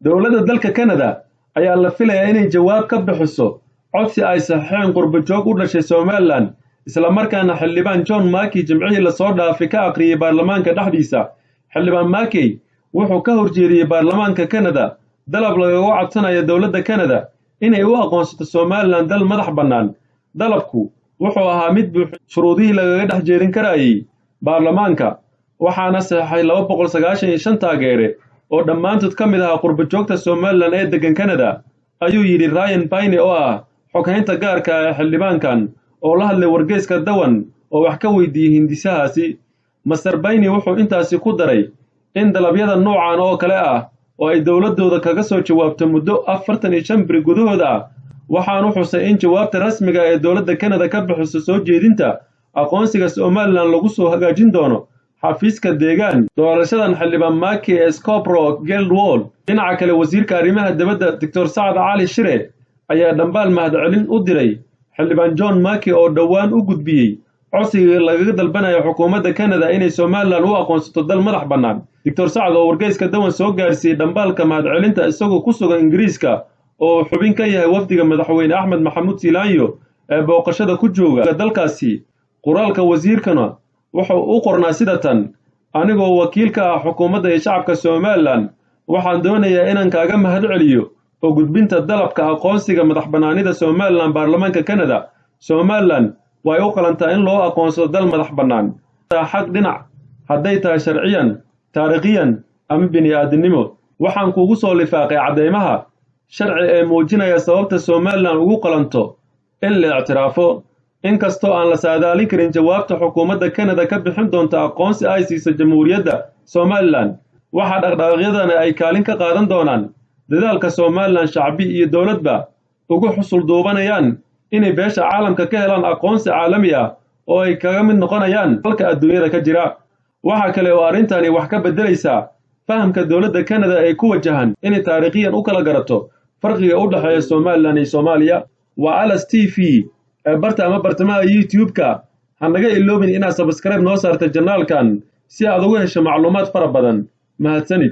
dowladda dalka Canada ayaa la filayaa inay jawaab ka bixiso codsi ay saxeen qurbo joog u dhashay Somaliland isla markaana xildhibaan John Mackey jimcihii la soo dhaafay ka aqriyay baarlamaanka dhexdiisa. xildhibaan Mackey wuxuu ka horjeediyay baarlamaanka Canada dalab laga codsanayo dowladda Canada inay u aqoonsato Somaliland dal madax bannaan. dalabku wuxuu ahaa mid buuxiyay shuruudihii lagaga dhex jeedin karayay baarlamaanka, waxaana saxay 295 taageere oo dhammaantood ka mid ahaa qurbo joogta Somaliland ee degan Canada, ayuu yidhi Ryan Payne oo ah xoghaynta gaarka ah ee xildhibaankan oo la hadlay wargeyska Dawan oo wax ka weydiiyey hindisahaasi. Mr. Payne wuxuu intaasi ku daray in dalabyada noocan oo kale ah oo ay dowladooda kaga soo jawaabto muddo 45 beri gudahood ah, waxaanu xusay in jawaabta rasmiga ee dowladda Canada ka bixiso soo jeedinta aqoonsiga Somaliland lagu soo hagaajin doono xafiiska deegaan doorashadan. xildhibaan Mackey ee Scarborough Guildwall. dhinaca kale, wasiirka arrimaha dibadda Dr. Sacad Cali Shire ayaa dhambaal mahadcelin u diray xildhibaan John Mackey oo dhowaan u gudbiyey codsiga lagaga dalbanayo xukuumadda Canada inay Somaliland u aqoonsato dal madax bannaan. Dr. Sacad oo wargeyska Dawan soo gaarsiiyey dhambaalka mahadcelinta isagoo ku sugan Ingiriiska oo xubin ka yahay wafdiga madaxweyne Axmed Maxamuud Siilaanyo ee booqashada ku jooga dalkaasi. qoraalka wasiirkana wuxuu u qornaa sida tan: anigoo wakiil ka ah xukuumadda iyo shacabka Somaliland, waxaan doonayaa inaan kaaga mahadceliyo oo gudbinta dalabka aqoonsiga madax bannaanida Somaliland baarlamaanka Canada. Somaliland way u qalantaa in loo aqoonsado dal madax bannaan xaq dhinac hadday tahay sharciyan, taariikhiyan ama bini'aadanimo. waxaan kugu soo lifaaqay cadeymaha sharci ee muujinaya sababta Somaliland ugu qalanto in la ictiraafo. inkastoo aan la saadaalin karin jawaabta xukuumadda Canada ka bixin doonta aqoonsi ay siiso jamhuuriyadda Somaliland, waxaa dhaqdhaqaaqyadani ay kaalin ka qaadan doonaan dadaalka Somaliland shacbi iyo dowladba ugu xusul duubanayaan inay beesha caalamka ka helaan aqoonsi caalami ah oo ay kaga mid noqonayaan dalka adduunyada ka jira. waxa kale oo arrintani wax ka beddelaysaa fahamka dowladda Canada ee ku wajahan inay taariikhiyan u kala garato farqiga u dhexeeya Somaliland iyo Soomaaliya. waa Alas TV barta ama bartamaha YouTube-ka. ha naga iloobin inaad subscribe noo saarto janaalkan si aad ugu hesho macluumaad fara badan. mahadsanid.